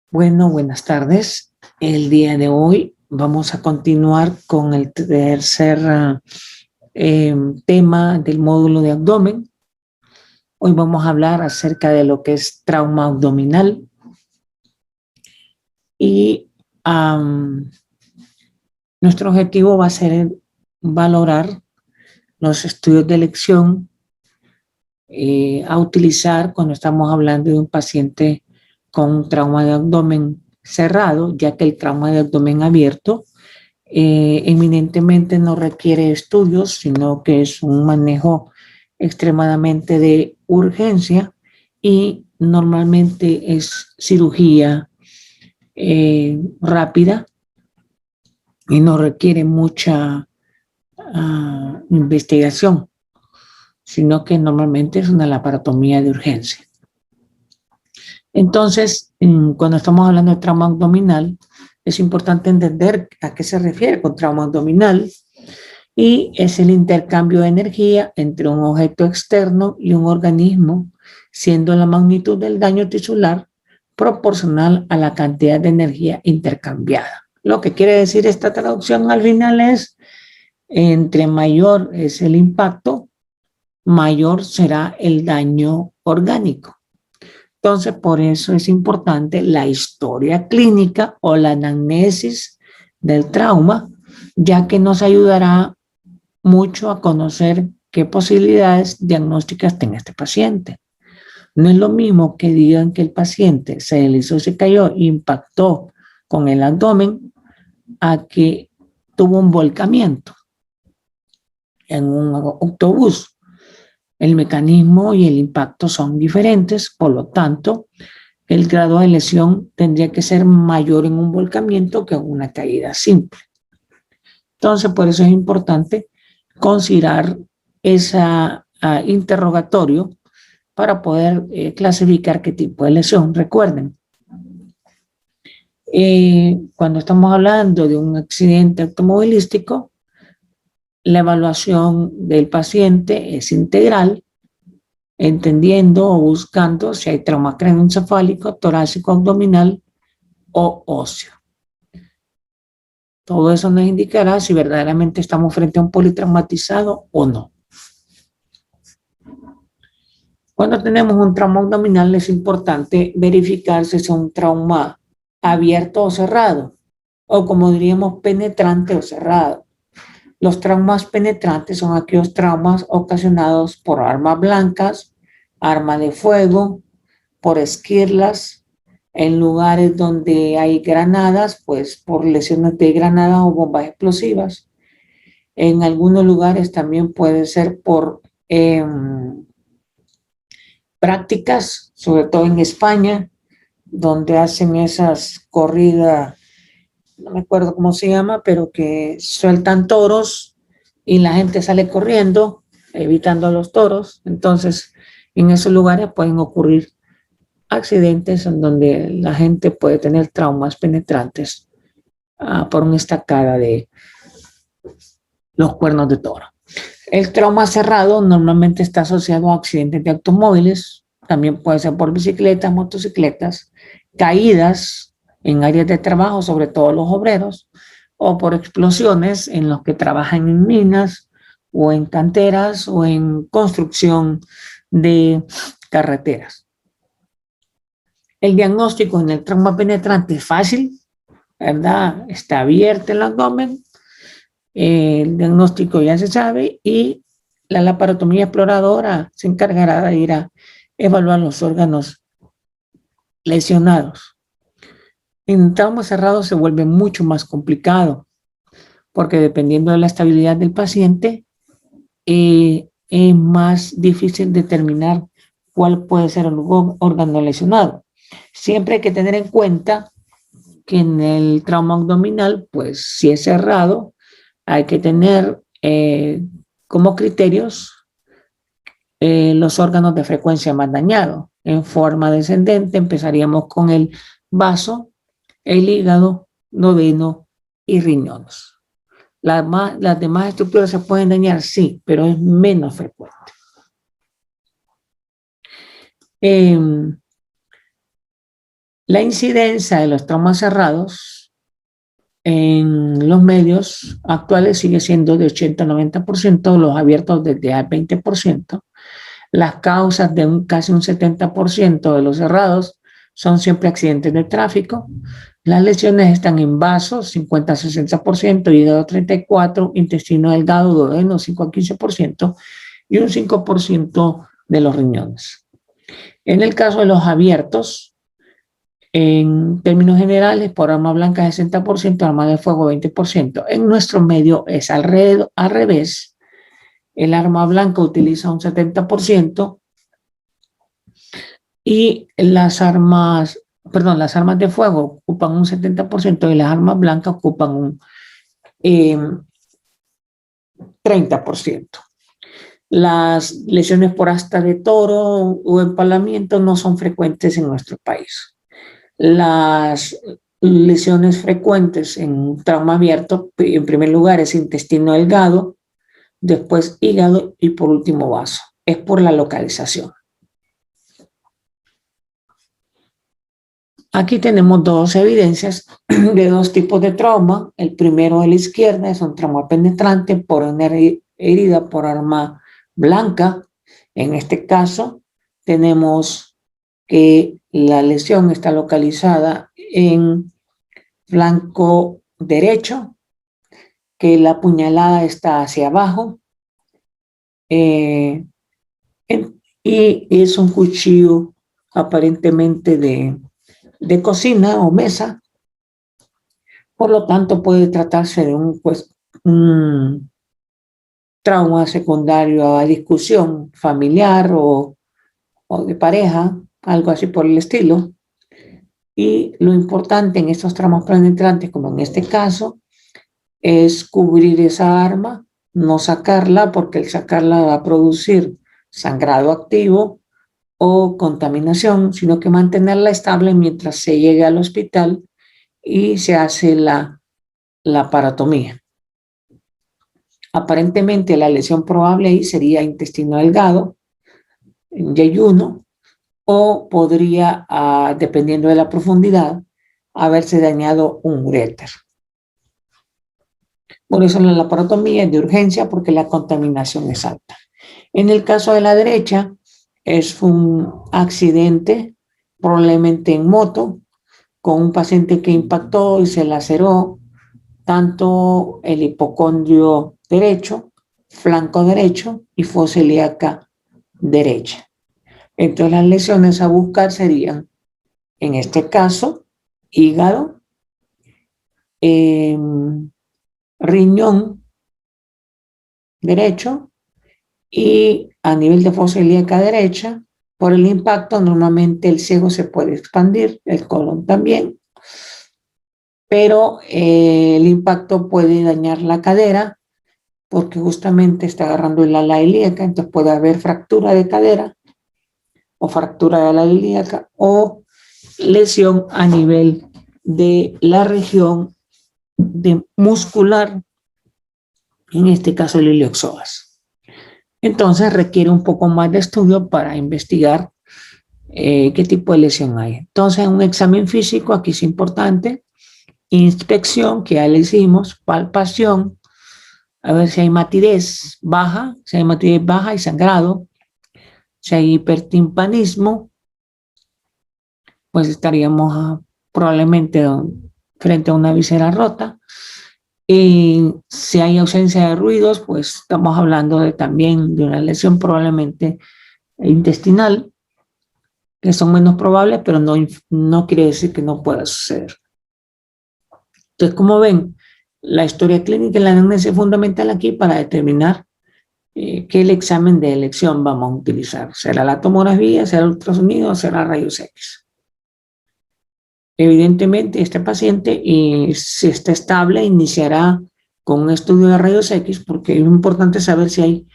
Bueno, buenas tardes. El día de hoy vamos a continuar con el tercer tema del módulo de abdomen. Hoy vamos a hablar acerca de lo que es trauma abdominal y nuestro objetivo va a ser valorar los estudios de elección a utilizar cuando estamos hablando de un paciente con un trauma de abdomen cerrado, ya que el trauma de abdomen abierto eminentemente no requiere estudios, sino que es un manejo extremadamente de urgencia y normalmente es cirugía rápida y no requiere mucha investigación, sino que normalmente es una laparotomía de urgencia. Entonces, cuando estamos hablando de trauma abdominal, es importante entender a qué se refiere con trauma abdominal, y es el intercambio de energía entre un objeto externo y un organismo, siendo la magnitud del daño tisular proporcional a la cantidad de energía intercambiada. Lo que quiere decir esta traducción al final es, entre mayor es el impacto, mayor será el daño orgánico. Entonces, por eso es importante la historia clínica o la anamnesis del trauma, ya que nos ayudará mucho a conocer qué posibilidades diagnósticas tiene este paciente. No es lo mismo que digan que el paciente se deslizó, se cayó, impactó con el abdomen, a que tuvo un volcamiento en un autobús. El mecanismo y el impacto son diferentes, por lo tanto, el grado de lesión tendría que ser mayor en un volcamiento que en una caída simple. Entonces, por eso es importante considerar ese interrogatorio para poder clasificar qué tipo de lesión. Recuerden, cuando estamos hablando de un accidente automovilístico, la evaluación del paciente es integral, entendiendo o buscando si hay trauma craneoencefálico, torácico, abdominal o óseo. Todo eso nos indicará si verdaderamente estamos frente a un politraumatizado o no. Cuando tenemos un trauma abdominal es importante verificar si es un trauma abierto o cerrado, o como diríamos penetrante o cerrado. Los traumas penetrantes son aquellos traumas ocasionados por armas blancas, arma de fuego, por esquirlas, en lugares donde hay granadas, pues por lesiones de granadas o bombas explosivas. En algunos lugares también puede ser por prácticas, sobre todo en España, donde hacen esas corridas, no me acuerdo cómo se llama, pero que sueltan toros y la gente sale corriendo, evitando a los toros. Entonces, en esos lugares pueden ocurrir accidentes en donde la gente puede tener traumas penetrantes por una estacada de los cuernos de toro. El trauma cerrado normalmente está asociado a accidentes de automóviles, también puede ser por bicicletas, motocicletas, caídas en áreas de trabajo, sobre todo los obreros, o por explosiones en los que trabajan en minas o en canteras o en construcción de carreteras. El diagnóstico en el trauma penetrante es fácil, ¿verdad? Está abierto el abdomen, el diagnóstico ya se sabe y la laparotomía exploradora se encargará de ir a evaluar los órganos lesionados. En trauma cerrado se vuelve mucho más complicado porque dependiendo de la estabilidad del paciente es más difícil determinar cuál puede ser el órgano lesionado. Siempre hay que tener en cuenta que en el trauma abdominal, pues si es cerrado, hay que tener como criterios los órganos de frecuencia más dañados. En forma descendente empezaríamos con el vaso, el hígado, duodeno y riñones. Las demás estructuras se pueden dañar, sí, pero es menos frecuente. La incidencia de los traumas cerrados en los medios actuales sigue siendo de 80-90%, los abiertos desde al 20%. Las causas de casi un 70% de los cerrados son siempre accidentes de tráfico. Las lesiones están en vasos, 50-60%, hígado 34%, intestino delgado, duodeno 5-15% y un 5% de los riñones. En el caso de los abiertos, en términos generales, por arma blanca 60%, arma de fuego 20%. En nuestro medio es al revés. El arma blanca utiliza un 70% y las armas de fuego ocupan un 70% y las armas blancas ocupan un 30%. Las lesiones por asta de toro o empalamiento no son frecuentes en nuestro país. Las lesiones frecuentes en trauma abierto, en primer lugar, es intestino delgado, después hígado y por último vaso. Es por la localización. Aquí tenemos dos evidencias de dos tipos de trauma. El primero de la izquierda es un trauma penetrante por una herida por arma blanca. En este caso, tenemos que la lesión está localizada en flanco derecho, que la puñalada está hacia abajo y es un cuchillo aparentemente de cocina o mesa. Por lo tanto, puede tratarse de un trauma secundario a discusión familiar o de pareja, algo así por el estilo. Y lo importante en estos traumas penetrantes, como en este caso, es cubrir esa arma, no sacarla, porque el sacarla va a producir sangrado activo o contaminación, sino que mantenerla estable mientras se llegue al hospital y se hace la paratomía. Aparentemente la lesión probable ahí sería intestino delgado, yeyuno, o podría, dependiendo de la profundidad, haberse dañado un uréter. Por eso la laparotomía es de urgencia, porque la contaminación es alta. En el caso de la derecha, es un accidente, probablemente en moto, con un paciente que impactó y se laceró tanto el hipocondrio derecho, flanco derecho y fosa ilíaca derecha. Entonces las lesiones a buscar serían, en este caso, hígado, riñón derecho y a nivel de fosa ilíaca derecha, por el impacto normalmente el ciego se puede expandir, el colon también, pero el impacto puede dañar la cadera porque justamente está agarrando el ala ilíaca, entonces puede haber fractura de cadera o fractura de ala ilíaca o lesión a nivel de la región muscular, en este caso el ilioxoas. Entonces requiere un poco más de estudio para investigar qué tipo de lesión hay. Entonces un examen físico aquí es importante, inspección que ya le hicimos, palpación, a ver si hay matidez baja, y sangrado, si hay hipertimpanismo, pues estaríamos probablemente frente a una visera rota. Si hay ausencia de ruidos, pues estamos hablando también de una lesión probablemente intestinal, que son menos probables, pero no quiere decir que no pueda suceder. Entonces, como ven, la historia clínica y la anamnesis es fundamental aquí para determinar qué el examen de elección vamos a utilizar. ¿Será la tomografía, será el ultrasonido o será rayos X? Evidentemente, este paciente, si está estable, iniciará con un estudio de rayos X, porque es importante saber si hay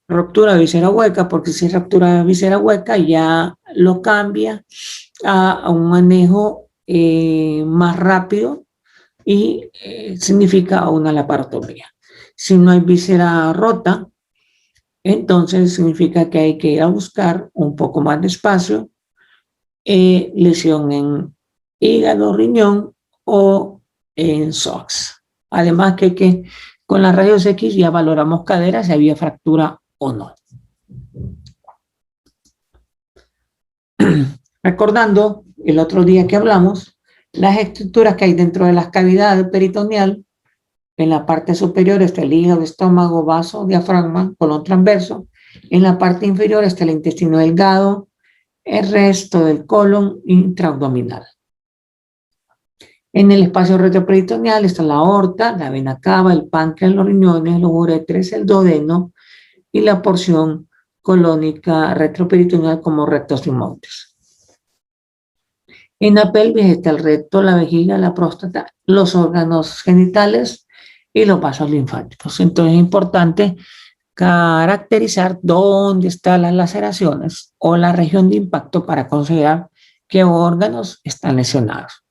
ruptura de visera hueca, porque si hay ruptura de visera hueca ya lo cambia a un manejo más rápido y significa una laparotomía. Si no hay visera rota, entonces significa que hay que ir a buscar un poco más de espacio, lesión en hígado, riñón o en SOX. Además que con las rayos X ya valoramos cadera si había fractura o no. Recordando el otro día que hablamos, las estructuras que hay dentro de las cavidades peritoneal, en la parte superior está el hígado, estómago, vaso, diafragma, colon transverso. En la parte inferior está el intestino delgado, el resto del colon intraabdominal. En el espacio retroperitoneal está la aorta, la vena cava, el páncreas, los riñones, los uréteres, el duodeno y la porción colónica retroperitoneal como rectos sigmoides. En la pelvis está el recto, la vejiga, la próstata, los órganos genitales y los vasos linfáticos. Entonces es importante caracterizar dónde están las laceraciones o la región de impacto para considerar qué órganos están lesionados.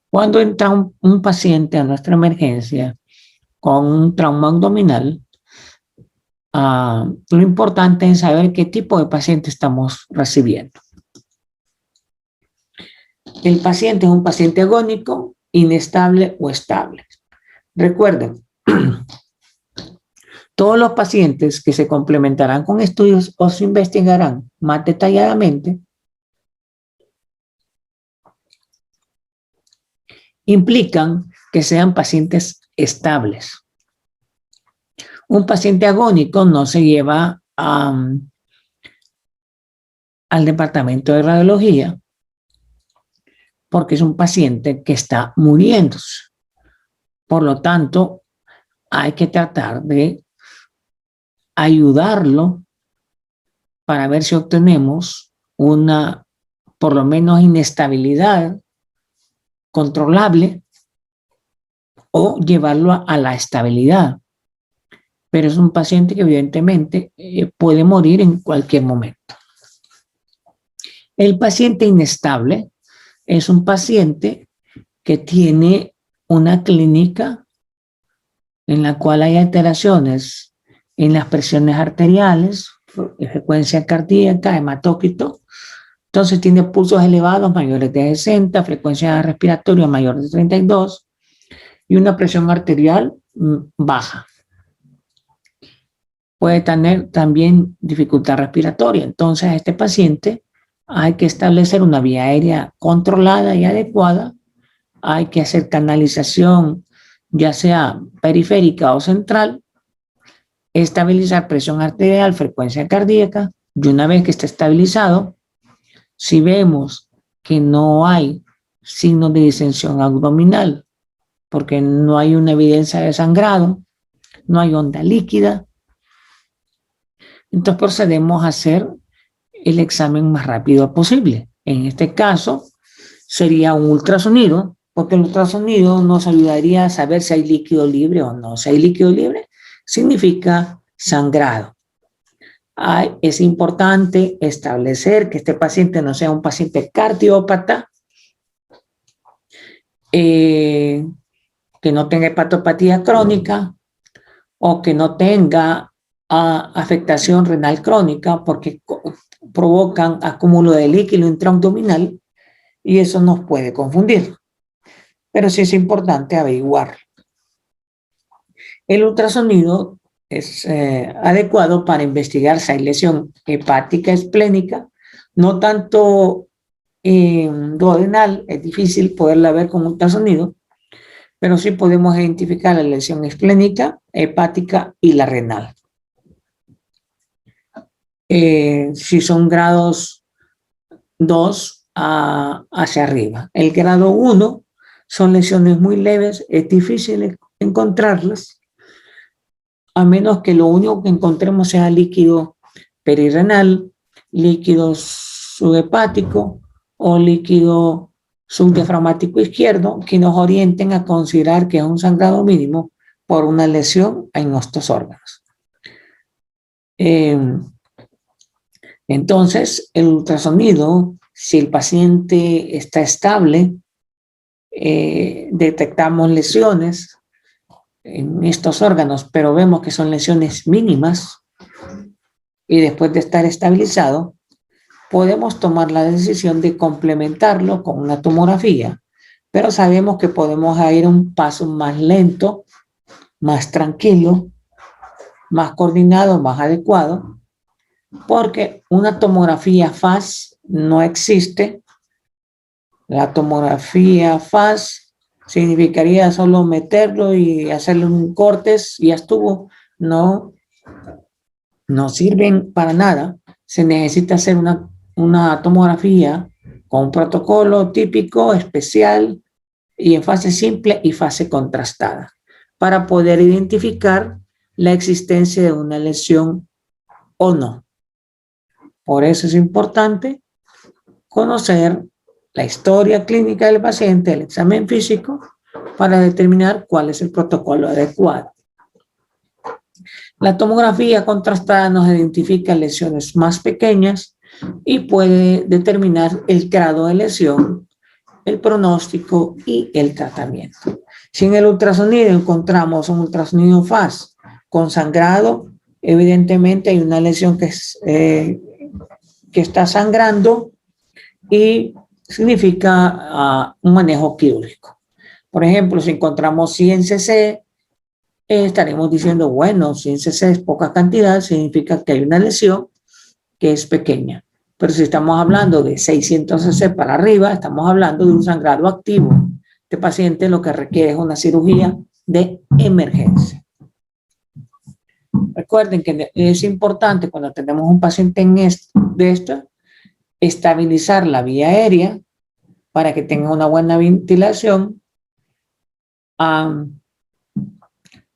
Cuando entra un paciente a nuestra emergencia con un trauma abdominal, lo importante es saber qué tipo de paciente estamos recibiendo. El paciente es un paciente agónico, inestable o estable. Recuerden, todos los pacientes que se complementarán con estudios o se investigarán más detalladamente implican que sean pacientes estables. Un paciente agónico no se lleva al departamento de radiología porque es un paciente que está muriéndose. Por lo tanto, hay que tratar de ayudarlo para ver si obtenemos una, por lo menos, inestabilidad controlable o llevarlo a la estabilidad. Pero es un paciente que evidentemente puede morir en cualquier momento. El paciente inestable es un paciente que tiene una clínica en la cual hay alteraciones en las presiones arteriales, frecuencia cardíaca, hematócrito. Entonces tiene pulsos elevados mayores de 60, frecuencia respiratoria mayor de 32 y una presión arterial baja. Puede tener también dificultad respiratoria. Entonces a este paciente hay que establecer una vía aérea controlada y adecuada. Hay que hacer canalización, ya sea periférica o central, estabilizar presión arterial, frecuencia cardíaca, y una vez que está estabilizado, si vemos que no hay signos de distensión abdominal, porque no hay una evidencia de sangrado, no hay onda líquida, entonces procedemos a hacer el examen más rápido posible. En este caso, sería un ultrasonido, porque el ultrasonido nos ayudaría a saber si hay líquido libre o no. Si hay líquido libre, significa sangrado. Es importante establecer que este paciente no sea un paciente cardiópata, que no tenga hepatopatía crónica o que no tenga afectación renal crónica, porque provocan acúmulo de líquido intraabdominal y eso nos puede confundir. Pero sí es importante averiguar. El ultrasonido es adecuado para investigar si hay lesión hepática esplénica, no tanto duodenal, es difícil poderla ver con ultrasonido, pero sí podemos identificar la lesión esplénica, hepática y la renal. Si son grados 2 hacia arriba. El grado 1 son lesiones muy leves, es difícil encontrarlas, a menos que lo único que encontremos sea líquido perirrenal, líquido subhepático o líquido subdiafragmático izquierdo, que nos orienten a considerar que es un sangrado mínimo por una lesión en estos órganos. Entonces, el ultrasonido, si el paciente está estable, detectamos lesiones en estos órganos, pero vemos que son lesiones mínimas y después de estar estabilizado, podemos tomar la decisión de complementarlo con una tomografía, pero sabemos que podemos ir un paso más lento, más tranquilo, más coordinado, más adecuado, porque una tomografía FAS no existe. La tomografía FAS significaría solo meterlo y hacerle un cortes y ya estuvo. No, no sirven para nada. Se necesita hacer una tomografía con un protocolo típico, especial, y en fase simple y fase contrastada, para poder identificar la existencia de una lesión o no. Por eso es importante conocer la historia clínica del paciente, el examen físico, para determinar cuál es el protocolo adecuado. La tomografía contrastada nos identifica lesiones más pequeñas y puede determinar el grado de lesión, el pronóstico y el tratamiento. Si en el ultrasonido encontramos un ultrasonido FAS con sangrado, evidentemente hay una lesión que está sangrando y significa un manejo quirúrgico. Por ejemplo, si encontramos 100 cc, estaremos diciendo, bueno, 100 cc es poca cantidad, significa que hay una lesión que es pequeña. Pero si estamos hablando de 600 cc para arriba, estamos hablando de un sangrado activo. Este paciente lo que requiere es una cirugía de emergencia. Recuerden que es importante cuando tenemos un paciente de esto, estabilizar la vía aérea para que tenga una buena ventilación,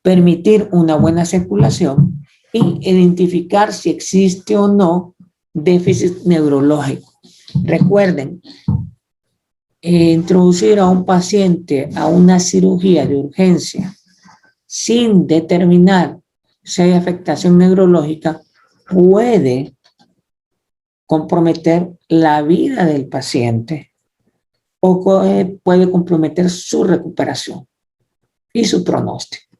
permitir una buena circulación y identificar si existe o no déficit neurológico. Recuerden, introducir a un paciente a una cirugía de urgencia sin determinar si hay afectación neurológica puede comprometer la vida del paciente o puede comprometer su recuperación y su pronóstico.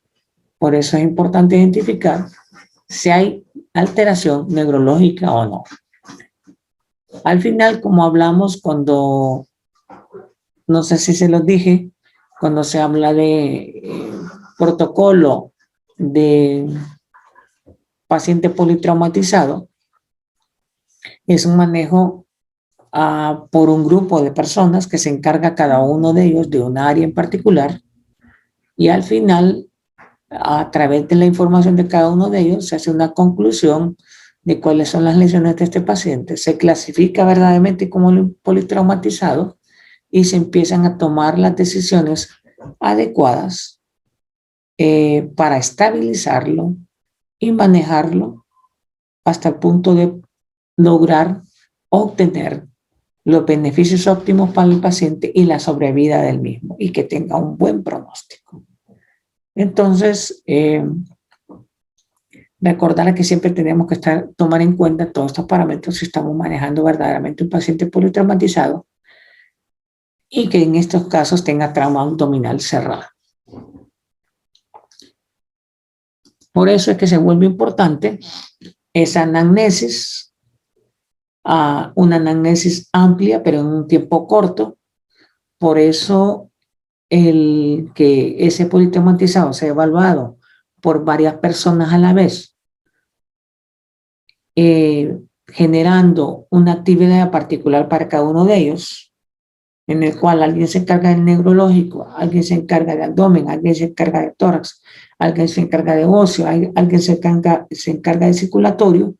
Por eso es importante identificar si hay alteración neurológica o no. Al final, como hablamos cuando, no sé si se los dije, cuando se habla de protocolo de paciente politraumatizado, es un manejo por un grupo de personas que se encarga cada uno de ellos de un área en particular y al final, a través de la información de cada uno de ellos, se hace una conclusión de cuáles son las lesiones de este paciente, se clasifica verdaderamente como politraumatizado y se empiezan a tomar las decisiones adecuadas para estabilizarlo y manejarlo hasta el punto de lograr obtener los beneficios óptimos para el paciente y la sobrevida del mismo y que tenga un buen pronóstico. Entonces, recordar que siempre tenemos que tomar en cuenta todos estos parámetros si estamos manejando verdaderamente un paciente politraumatizado y que en estos casos tenga trauma abdominal cerrado. Por eso es que se vuelve importante esa anamnesis, una anamnesis amplia, pero en un tiempo corto. Por eso el que ese politraumatizado sea evaluado por varias personas a la vez, generando una actividad particular para cada uno de ellos, en el cual alguien se encarga del neurológico, alguien se encarga de abdomen, alguien se encarga de tórax, alguien se encarga de óseo, alguien se encarga de circulatorio,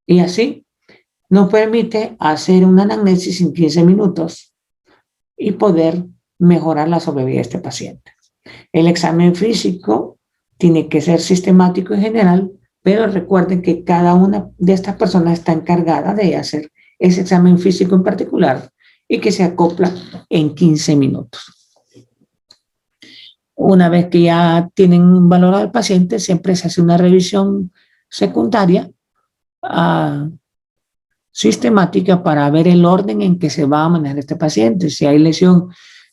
y así nos permite hacer una anamnesis en 15 minutos y poder mejorar la sobrevida de este paciente. El examen físico tiene que ser sistemático en general, pero recuerden que cada una de estas personas está encargada de hacer ese examen físico en particular y que se acopla en 15 minutos. Una vez que ya tienen valorado al paciente, siempre se hace una revisión secundaria sistemática para ver el orden en que se va a manejar este paciente. Si hay lesión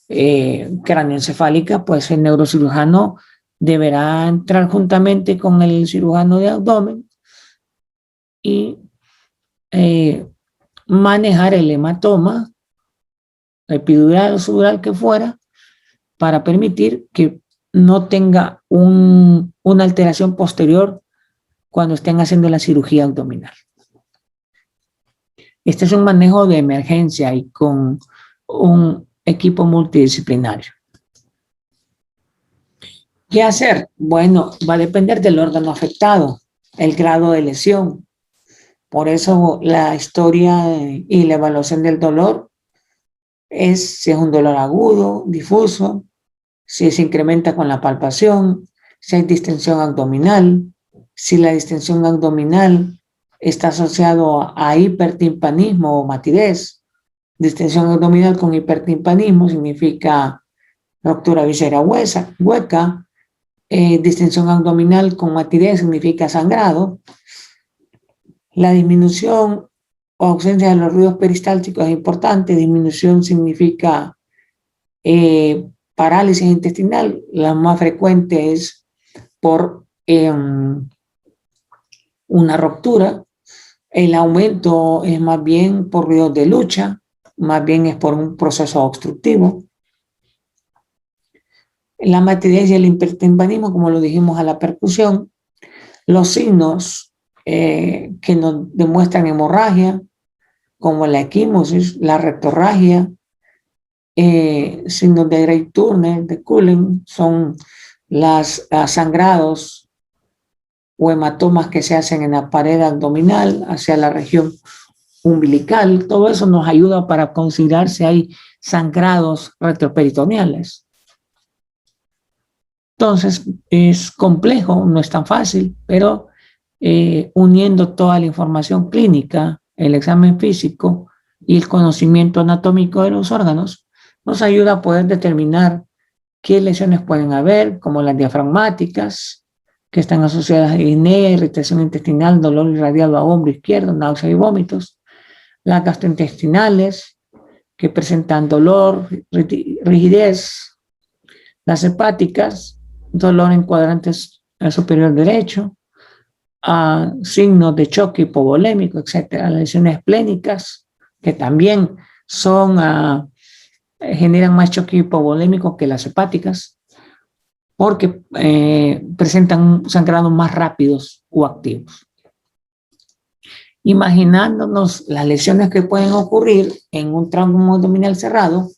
craneoencefálica, pues el neurocirujano deberá entrar juntamente con el cirujano de abdomen y manejar el hematoma epidural o subdural que fuera para permitir que no tenga una alteración posterior cuando estén haciendo la cirugía abdominal. Este es un manejo de emergencia y con un equipo multidisciplinario. ¿Qué hacer? Bueno, va a depender del órgano afectado, el grado de lesión. Por eso la historia y la evaluación del dolor es si es un dolor agudo, difuso, si se incrementa con la palpación, si hay distensión abdominal, si la distensión abdominal está asociado a hipertimpanismo o matidez. Distensión abdominal con hipertimpanismo significa ruptura visceral hueca. Distensión abdominal con matidez significa sangrado. La disminución o ausencia de los ruidos peristálticos es importante. Disminución significa parálisis intestinal. La más frecuente es por una ruptura. El aumento es más bien por ruidos de lucha, más bien es por un proceso obstructivo. La matidez y el hipertimpanismo, como lo dijimos, a la percusión. Los signos que nos demuestran hemorragia, como la equimosis, la rectorragia, signos de Grey-Turner, de Cullen, son los sangrados o hematomas que se hacen en la pared abdominal hacia la región umbilical. Todo eso nos ayuda para considerar si hay sangrados retroperitoneales. Entonces, es complejo, no es tan fácil, pero uniendo toda la información clínica, el examen físico y el conocimiento anatómico de los órganos, nos ayuda a poder determinar qué lesiones pueden haber, como las diafragmáticas, que están asociadas a disnea, irritación intestinal, dolor irradiado a hombro izquierdo, náusea y vómitos, las gastrointestinales, que presentan dolor, rigidez, las hepáticas, dolor en cuadrantes superior derecho, signos de choque hipovolémico, etcétera. Las lesiones esplénicas, que también generan más choque hipovolémico que las hepáticas, porque presentan sangrados más rápidos o activos. Imaginándonos las lesiones que pueden ocurrir en un tramo abdominal cerrado,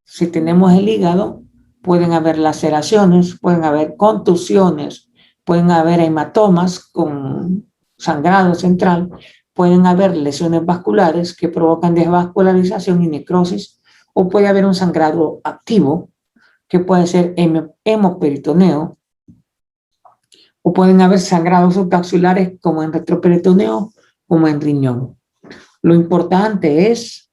si tenemos el hígado, pueden haber laceraciones, pueden haber contusiones, pueden haber hematomas con sangrado central, pueden haber lesiones vasculares que provocan desvascularización y necrosis, o puede haber un sangrado activo, que puede ser hemoperitoneo, o pueden haber sangrados subcapsulares como en retroperitoneo, como en riñón. Lo importante es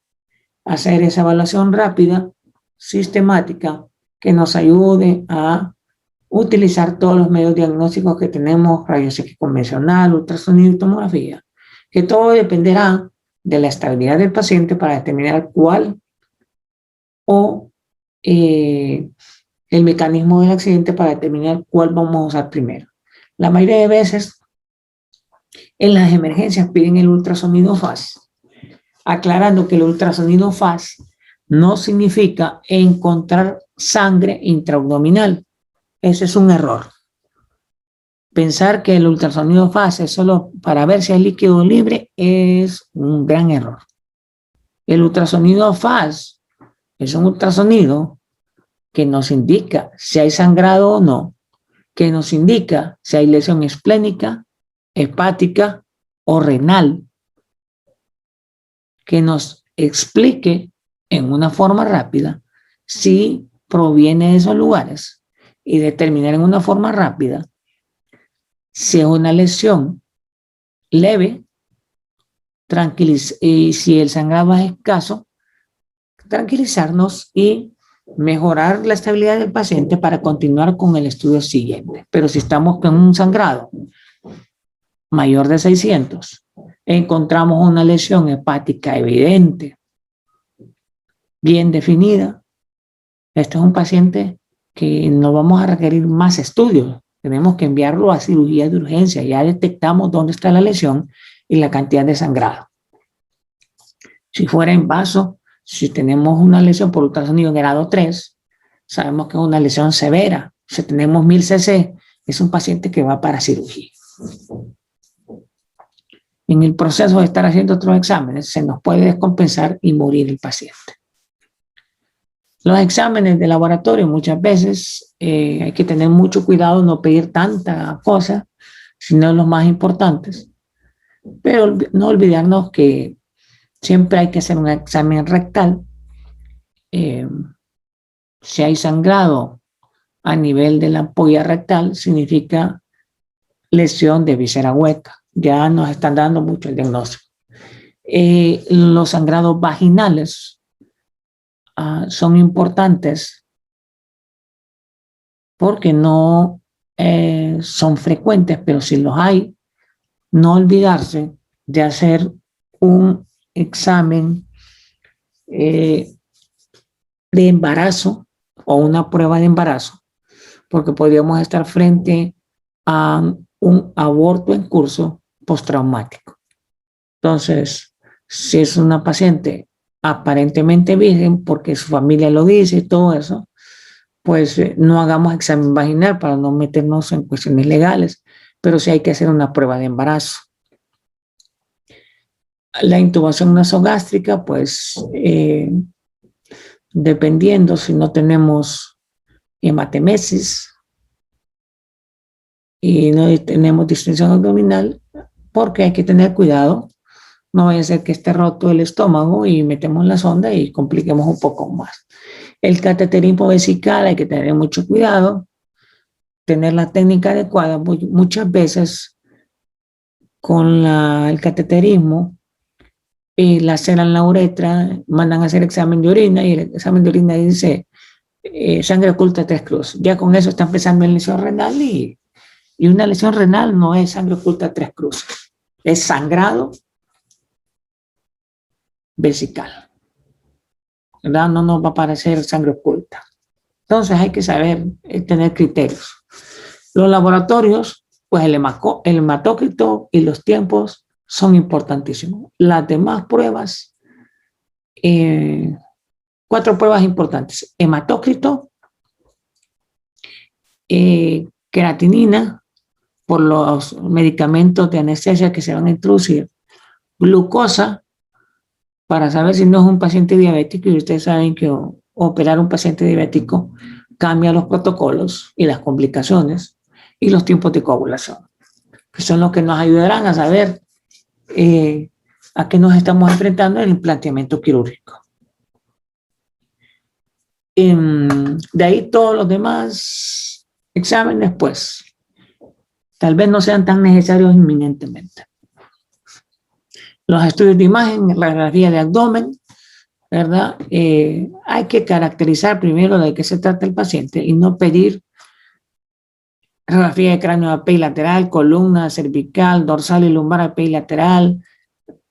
hacer esa evaluación rápida, sistemática, que nos ayude a utilizar todos los medios diagnósticos que tenemos, rayos X convencional, ultrasonido y tomografía, que todo dependerá de la estabilidad del paciente para determinar cuál o el mecanismo del accidente para determinar cuál vamos a usar primero. La mayoría de veces en las emergencias piden el ultrasonido FAS, aclarando que el ultrasonido FAS no significa encontrar sangre intraabdominal. Ese es un error. Pensar que el ultrasonido FAS es solo para ver si hay líquido libre es un gran error. El ultrasonido FAS es un ultrasonido que nos indica si hay sangrado o no, que nos indica si hay lesión esplénica, hepática o renal, que nos explique en una forma rápida si proviene de esos lugares y determinar en una forma rápida si es una lesión leve, y si el sangrado es escaso, tranquilizarnos y mejorar la estabilidad del paciente para continuar con el estudio siguiente. Pero si estamos con un sangrado mayor de 600, encontramos una lesión hepática evidente, bien definida, este es un paciente que no vamos a requerir más estudios. Tenemos que enviarlo a cirugía de urgencia. Ya detectamos dónde está la lesión y la cantidad de sangrado. Si fuera en vaso, si tenemos una lesión por ultrasonido en grado 3, sabemos que es una lesión severa. Si tenemos 1000 cc, es un paciente que va para cirugía. En el proceso de estar haciendo otros exámenes, se nos puede descompensar y morir el paciente. Los exámenes de laboratorio muchas veces hay que tener mucho cuidado, no pedir tanta cosa, sino los más importantes. Pero no olvidarnos que siempre hay que hacer un examen rectal. Si hay sangrado a nivel de la ampolla rectal, significa lesión de víscera hueca. Ya nos están dando mucho el diagnóstico. Los sangrados vaginales son importantes porque no son frecuentes, pero si los hay, no olvidarse de hacer un examen de embarazo o una prueba de embarazo, porque podríamos estar frente a un aborto en curso postraumático. Entonces, si es una paciente aparentemente virgen, porque su familia lo dice y todo eso, pues no hagamos examen vaginal para no meternos en cuestiones legales, pero sí hay que hacer una prueba de embarazo. La intubación nasogástrica, pues dependiendo si no tenemos hematemesis y no tenemos distensión abdominal, porque hay que tener cuidado, no vaya a ser que esté roto el estómago y metemos la sonda y compliquemos un poco más. El cateterismo vesical hay que tener mucho cuidado, tener la técnica adecuada. Muchas veces con el cateterismo laceran la uretra, mandan a hacer examen de orina y el examen de orina dice sangre oculta 3 cruces. Ya con eso está empezando en lesión renal y una lesión renal no es sangre oculta 3 cruces, es sangrado vesical, ¿verdad? No nos va a aparecer sangre oculta. Entonces hay que saber tener criterios. Los laboratorios, pues el hematócrito y los tiempos son importantísimos. Las demás pruebas, 4 pruebas importantes: hematócrito, creatinina por los medicamentos de anestesia que se van a introducir, glucosa para saber si no es un paciente diabético, y ustedes saben que operar un paciente diabético cambia los protocolos y las complicaciones, y los tiempos de coagulación, que son los que nos ayudarán a saber a qué nos estamos enfrentando en el planteamiento quirúrgico. De ahí todos los demás exámenes, pues, tal vez no sean tan necesarios inminentemente. Los estudios de imagen, la radiografía de abdomen, ¿verdad? Hay que caracterizar primero de qué se trata el paciente y no pedir radiografía de cráneo apilateral, columna cervical, dorsal y lumbar apilateral,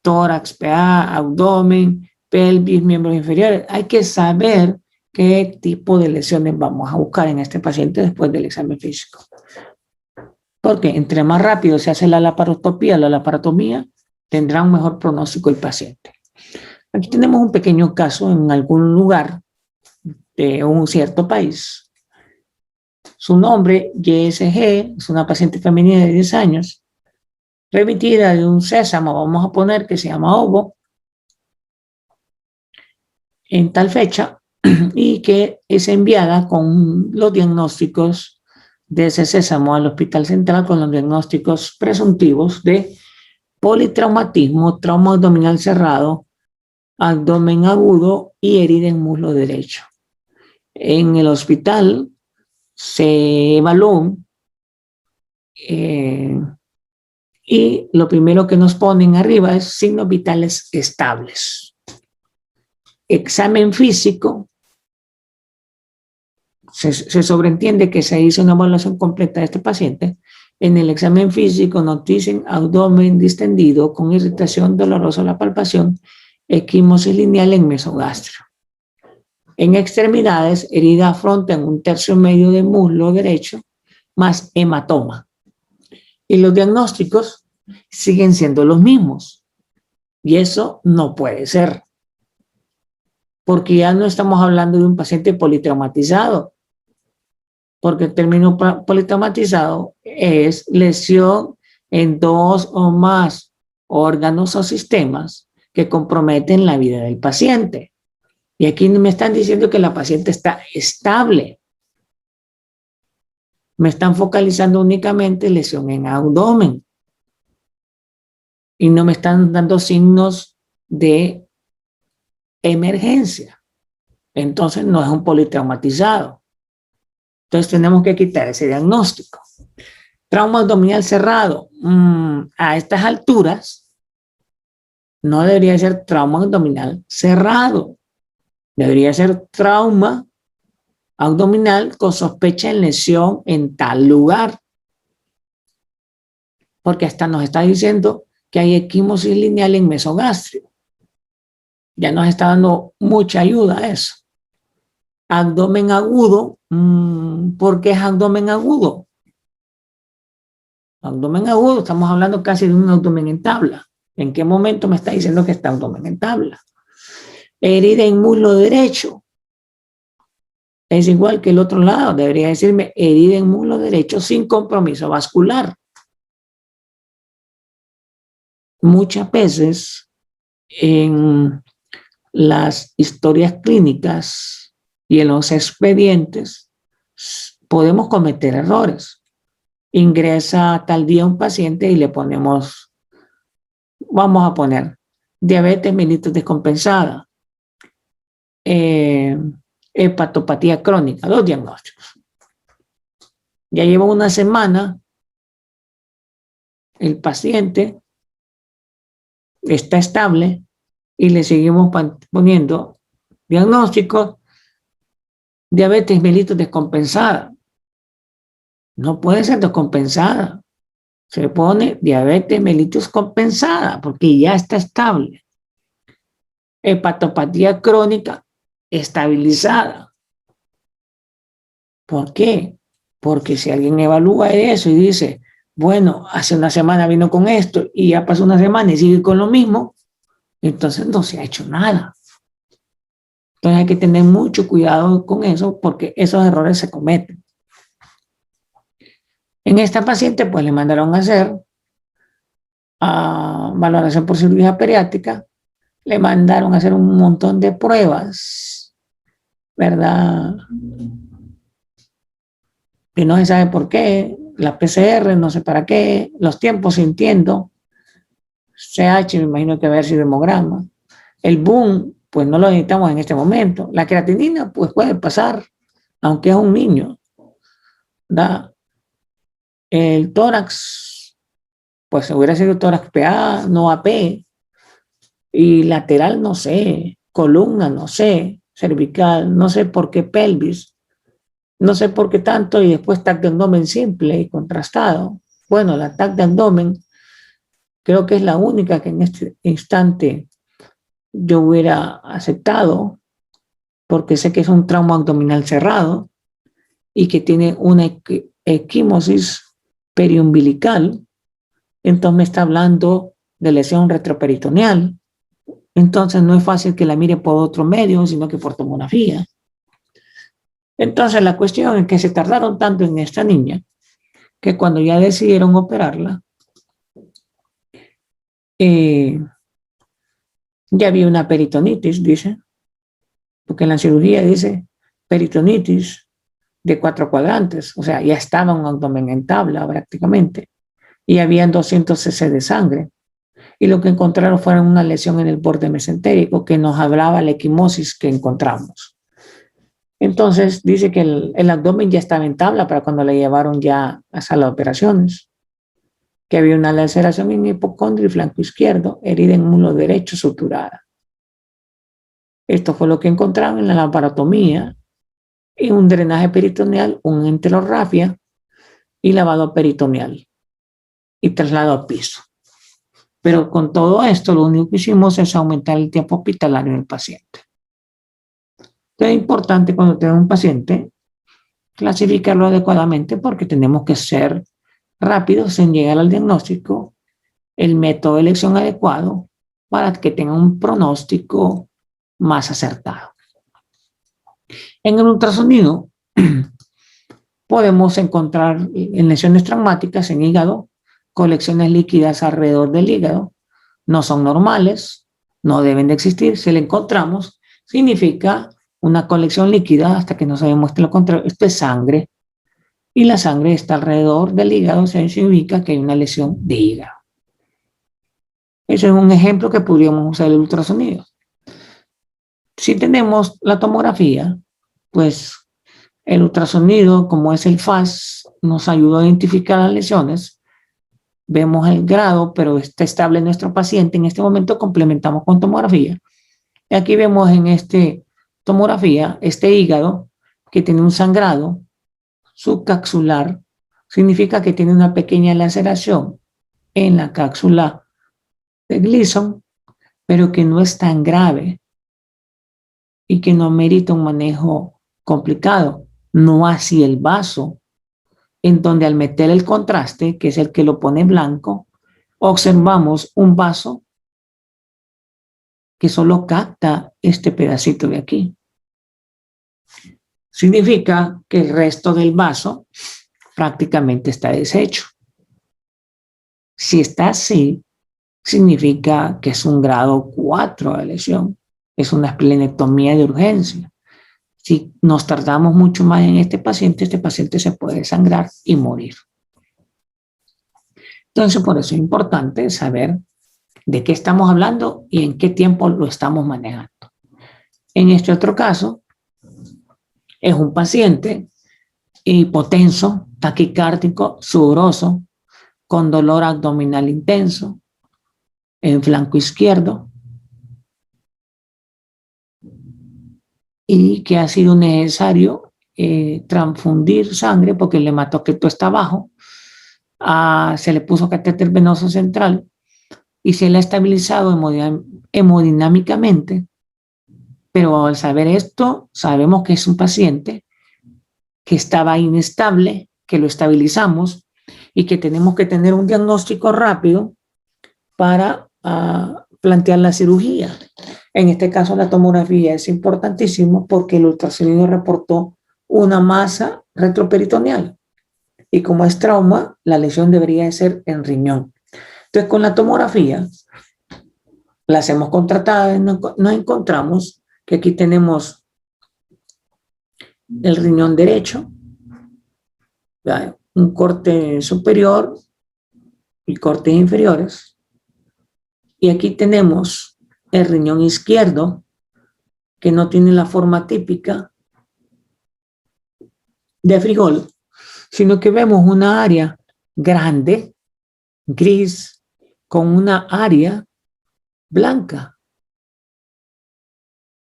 tórax, PA, abdomen, pelvis, miembros inferiores. Hay que saber qué tipo de lesiones vamos a buscar en este paciente después del examen físico. Porque entre más rápido se hace la laparoscopía, la laparotomía, tendrá un mejor pronóstico el paciente. Aquí tenemos un pequeño caso en algún lugar de un cierto país. Su nombre, YSG, es una paciente femenina de 10 años, remitida de un sésamo, vamos a poner que se llama Ovo, en tal fecha, y que es enviada con los diagnósticos de ese sésamo al Hospital Central con los diagnósticos presuntivos de politraumatismo, trauma abdominal cerrado, abdomen agudo y herida en muslo derecho. En el hospital se evaluó y lo primero que nos ponen arriba es signos vitales estables. Examen físico, se sobreentiende que se hizo una evaluación completa de este paciente. En el examen físico nos dicen abdomen distendido con irritación dolorosa a la palpación, equimosis lineal en mesogastrio. En extremidades, herida fronte en 1/3 medio de muslo derecho, más hematoma. Y los diagnósticos siguen siendo los mismos. Y eso no puede ser. porque ya no estamos hablando de un paciente politraumatizado, porque el término politraumatizado es lesión en 2 o más órganos o sistemas que comprometen la vida del paciente. Y aquí me están diciendo que la paciente está estable. Me están focalizando únicamente lesión en abdomen y no me están dando signos de emergencia. Entonces no es un politraumatizado. Entonces tenemos que quitar ese diagnóstico. Trauma abdominal cerrado. A estas alturas no debería ser trauma abdominal cerrado. Debería ser trauma abdominal con sospecha de lesión en tal lugar. Porque hasta nos está diciendo que hay equimosis lineal en mesogastrio. Ya nos está dando mucha ayuda a eso. Abdomen agudo. ¿Por qué es abdomen agudo? Abdomen agudo, estamos hablando casi de un abdomen en tabla. ¿En qué momento me está diciendo que está abdomen en tabla? Herida en muslo derecho. Es igual que el otro lado, debería decirme herida en muslo derecho sin compromiso vascular. Muchas veces en las historias clínicas y en los expedientes podemos cometer errores. Ingresa tal día un paciente y le ponemos, vamos a poner, diabetes mellitus descompensada, hepatopatía crónica, 2 diagnósticos. Ya lleva una semana, el paciente está estable y le seguimos poniendo diagnósticos, diabetes mellitus descompensada. No puede ser descompensada. Se pone diabetes mellitus compensada porque ya está estable. Hepatopatía crónica estabilizada. ¿Por qué? Porque si alguien evalúa eso y dice, bueno, hace una semana vino con esto y ya pasó una semana y sigue con lo mismo, entonces no se ha hecho nada. Entonces hay que tener mucho cuidado con eso porque esos errores se cometen. En esta paciente pues le mandaron a hacer valoración por cirugía bariátrica, le mandaron a hacer un montón de pruebas, ¿verdad? Que no se sabe por qué, la PCR no sé para qué, los tiempos entiendo, CH me imagino que va a haber sido hemograma, el boom pues no lo necesitamos en este momento, la creatinina pues puede pasar, aunque es un niño, ¿verdad? El tórax, pues hubiera sido tórax PA, no AP, y lateral no sé, columna no sé, cervical, no sé por qué pelvis, no sé por qué tanto, y después TAC de abdomen simple y contrastado. Bueno, la TAC de abdomen creo que es la única que en este instante yo hubiera aceptado, porque sé que es un trauma abdominal cerrado y que tiene una equimosis periumbilical, entonces me está hablando de lesión retroperitoneal. Entonces no es fácil que la mire por otro medio, sino que por tomografía. Entonces la cuestión es que se tardaron tanto en esta niña que cuando ya decidieron operarla, ya había una peritonitis, dice, porque en la cirugía dice peritonitis de 4 cuadrantes, o sea, ya estaba un abdomen en tabla prácticamente, y habían 200 cc de sangre. Y lo que encontraron fue una lesión en el borde mesentérico que nos hablaba la equimosis que encontramos. Entonces dice que el abdomen ya estaba en tabla para cuando le llevaron ya a sala de operaciones, que había una laceración en hipocondrio y flanco izquierdo, herida en muslo derecho suturada. Esto fue lo que encontraron en la laparotomía y un drenaje peritoneal, una enterorrafia y lavado peritoneal y traslado al piso. Pero con todo esto, lo único que hicimos es aumentar el tiempo hospitalario del paciente. Es importante cuando tenemos un paciente clasificarlo adecuadamente porque tenemos que ser rápidos en llegar al diagnóstico, el método de elección adecuado para que tenga un pronóstico más acertado. En el ultrasonido podemos encontrar en lesiones traumáticas en hígado, colecciones líquidas alrededor del hígado. No son normales, no deben de existir. Si le encontramos, significa una colección líquida hasta que no se demuestre lo contrario. Esto es sangre. Y la sangre está alrededor del hígado, o sea, significa que hay una lesión de hígado. Ese es un ejemplo que podríamos usar el ultrasonido. Si tenemos la tomografía, pues el ultrasonido, como es el FAS, nos ayuda a identificar las lesiones. Vemos el grado, pero está estable en nuestro paciente. En este momento complementamos con tomografía. Y aquí vemos en este tomografía, este hígado que tiene un sangrado subcapsular, significa que tiene una pequeña laceración en la cápsula de Gleason, pero que no es tan grave y que no merita un manejo complicado. No así el vaso, en donde al meter el contraste, que es el que lo pone blanco, observamos un vaso que solo capta este pedacito de aquí. Significa que el resto del vaso prácticamente está deshecho. Si está así, significa que es un grado 4 de lesión. Es una esplenectomía de urgencia. Si nos tardamos mucho más en este paciente se puede desangrar y morir. Entonces, por eso es importante saber de qué estamos hablando y en qué tiempo lo estamos manejando. En este otro caso, es un paciente hipotenso, taquicárdico, sudoroso, con dolor abdominal intenso, en flanco izquierdo, y que ha sido necesario transfundir sangre porque el hematocrito está bajo, se le puso catéter venoso central y se le ha estabilizado hemodinámicamente, pero al saber esto, sabemos que es un paciente que estaba inestable, que lo estabilizamos y que tenemos que tener un diagnóstico rápido para plantear la cirugía. En este caso, la tomografía es importantísimo porque el ultrasonido reportó una masa retroperitoneal. Y como es trauma, la lesión debería de ser en riñón. Entonces, con la tomografía, la hacemos contratada y nos encontramos que aquí tenemos el riñón derecho, un corte superior y cortes inferiores. Y aquí tenemos el riñón izquierdo, que no tiene la forma típica de frijol, sino que vemos una área grande, gris, con una área blanca.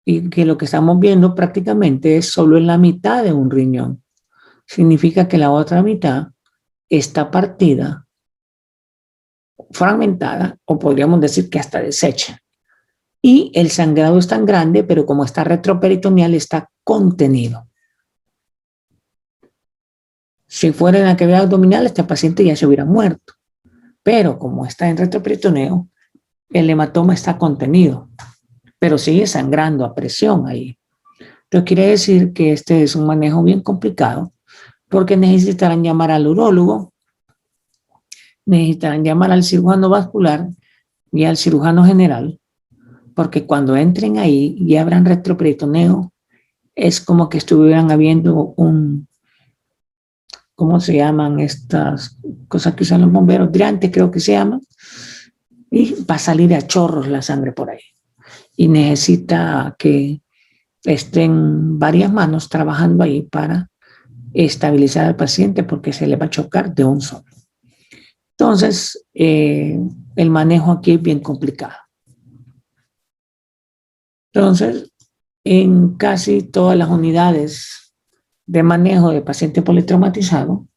Y que lo que estamos viendo prácticamente es solo en la mitad de un riñón. Significa que la otra mitad está partida, fragmentada, o podríamos decir que hasta deshecha. Y el sangrado es tan grande, pero como está retroperitoneal, está contenido. Si fuera en la cavidad abdominal, este paciente ya se hubiera muerto. Pero como está en retroperitoneo, el hematoma está contenido, pero sigue sangrando a presión ahí. Entonces quiere decir que este es un manejo bien complicado, porque necesitarán llamar al urólogo, necesitarán llamar al cirujano vascular y al cirujano general, porque cuando entren ahí y abran retroperitoneo, es como que estuvieran habiendo ¿cómo se llaman estas cosas que usan los bomberos? Driante, creo que se llaman. Y va a salir a chorros la sangre por ahí. Y necesita que estén varias manos trabajando ahí para estabilizar al paciente porque se le va a chocar de un solo. Entonces, el manejo aquí es bien complicado. Entonces, en casi todas las unidades de manejo de paciente politraumatizado,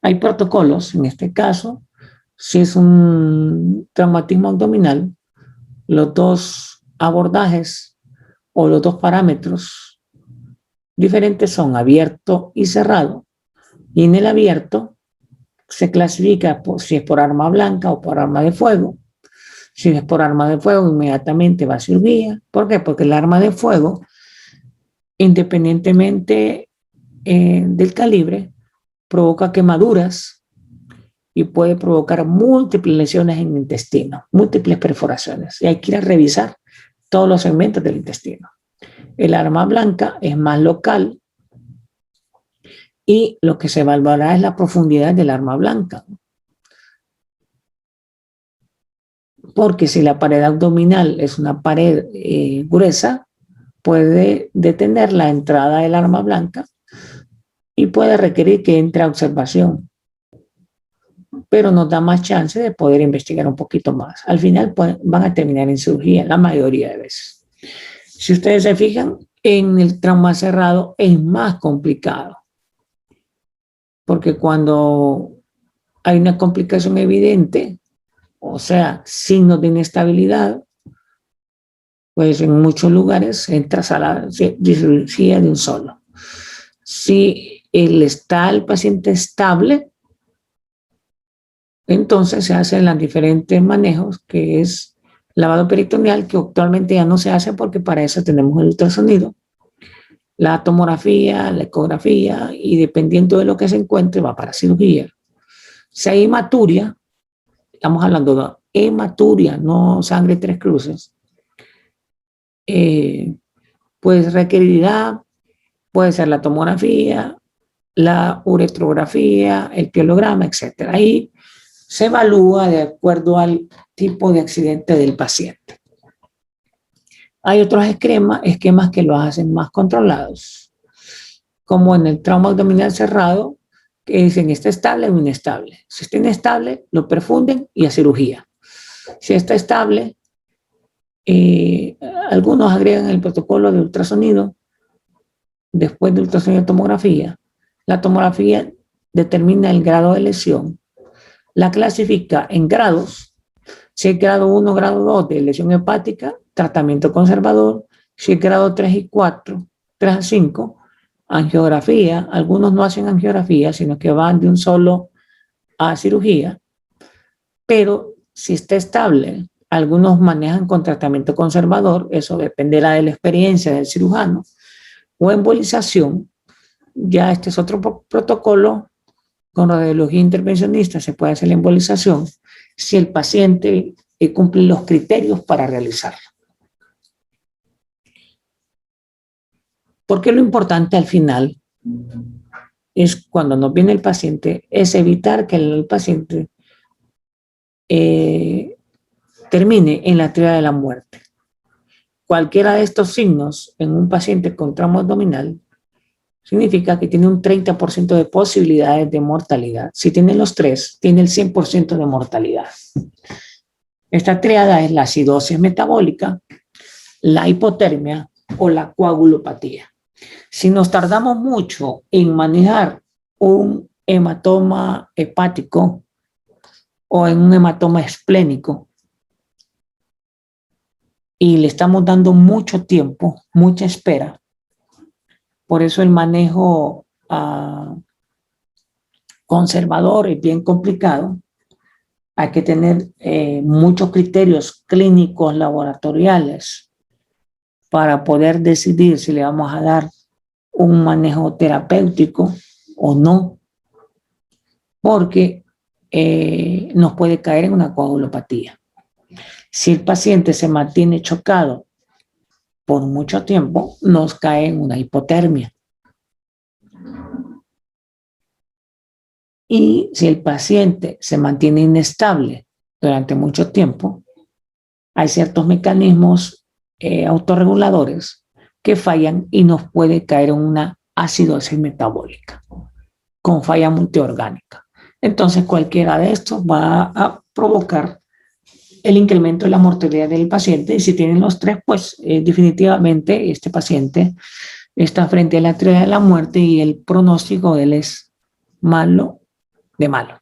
hay protocolos. En este caso, si es un traumatismo abdominal, los dos abordajes o los dos parámetros diferentes son abierto y cerrado. Y en el abierto se clasifica si es por arma blanca o por arma de fuego. Si es por arma de fuego, inmediatamente va a cirugía. ¿Por qué? Porque el arma de fuego independientemente del calibre, provoca quemaduras y puede provocar múltiples lesiones en el intestino, múltiples perforaciones. Y hay que ir a revisar todos los segmentos del intestino. El arma blanca es más local y lo que se evaluará es la profundidad del arma blanca. Porque si la pared abdominal es una pared gruesa, puede detener la entrada del arma blanca y puede requerir que entre a observación, pero nos da más chance de poder investigar un poquito más. Al final van a terminar en cirugía la mayoría de veces. Si ustedes se fijan, en el trauma cerrado es más complicado, porque cuando hay una complicación evidente, o sea, signos de inestabilidad, pues en muchos lugares entras a la cirugía de un solo. Si está el paciente estable, entonces se hacen los diferentes manejos, que es lavado peritoneal, que actualmente ya no se hace porque para eso tenemos el ultrasonido, la tomografía, la ecografía, y dependiendo de lo que se encuentre va para cirugía. Si hay hematuria, estamos hablando de hematuria, no sangre tres cruces, pues requerirá, puede ser la tomografía, la uretrografía, el pielograma, etc. Ahí se evalúa de acuerdo al tipo de accidente del paciente. Hay otros esquemas que lo hacen más controlados, como en el trauma abdominal cerrado, que dicen está estable o inestable. Si está inestable, lo perfunden y a cirugía. Si está estable, algunos agregan el protocolo de ultrasonido después de ultrasonido de tomografía. La tomografía determina el grado de lesión, la clasifica en grados, si es grado 1, grado 2 de lesión hepática, tratamiento conservador, si es grado 3 y 4, 3 a 5, angiografía. Algunos no hacen angiografía, sino que van de un solo a cirugía, pero si está estable, algunos manejan con tratamiento conservador, eso dependerá de la experiencia del cirujano, o embolización. Ya este es otro protocolo, con radiología intervencionista se puede hacer la embolización si el paciente cumple los criterios para realizarlo. Porque lo importante al final es, cuando nos viene el paciente, es evitar que el paciente termine en la tríada de la muerte. Cualquiera de estos signos en un paciente con trauma abdominal significa que tiene un 30% de posibilidades de mortalidad. Si tiene los tres, tiene el 100% de mortalidad. Esta tríada es la acidosis metabólica, la hipotermia o la coagulopatía. Si nos tardamos mucho en manejar un hematoma hepático o en un hematoma esplénico y le estamos dando mucho tiempo, mucha espera, por eso el manejo conservador es bien complicado. Hay que tener muchos criterios clínicos, laboratoriales, para poder decidir si le vamos a dar un manejo terapéutico o no, porque nos puede caer en una coagulopatía. Si el paciente se mantiene chocado por mucho tiempo, nos cae en una hipotermia. Y si el paciente se mantiene inestable durante mucho tiempo, hay ciertos mecanismos autorreguladores que fallan y nos puede caer en una acidosis metabólica con falla multiorgánica. Entonces cualquiera de estos va a provocar el incremento de la mortalidad del paciente, y si tienen los tres, pues definitivamente este paciente está frente a la tríada de la muerte y el pronóstico de él es malo de malo.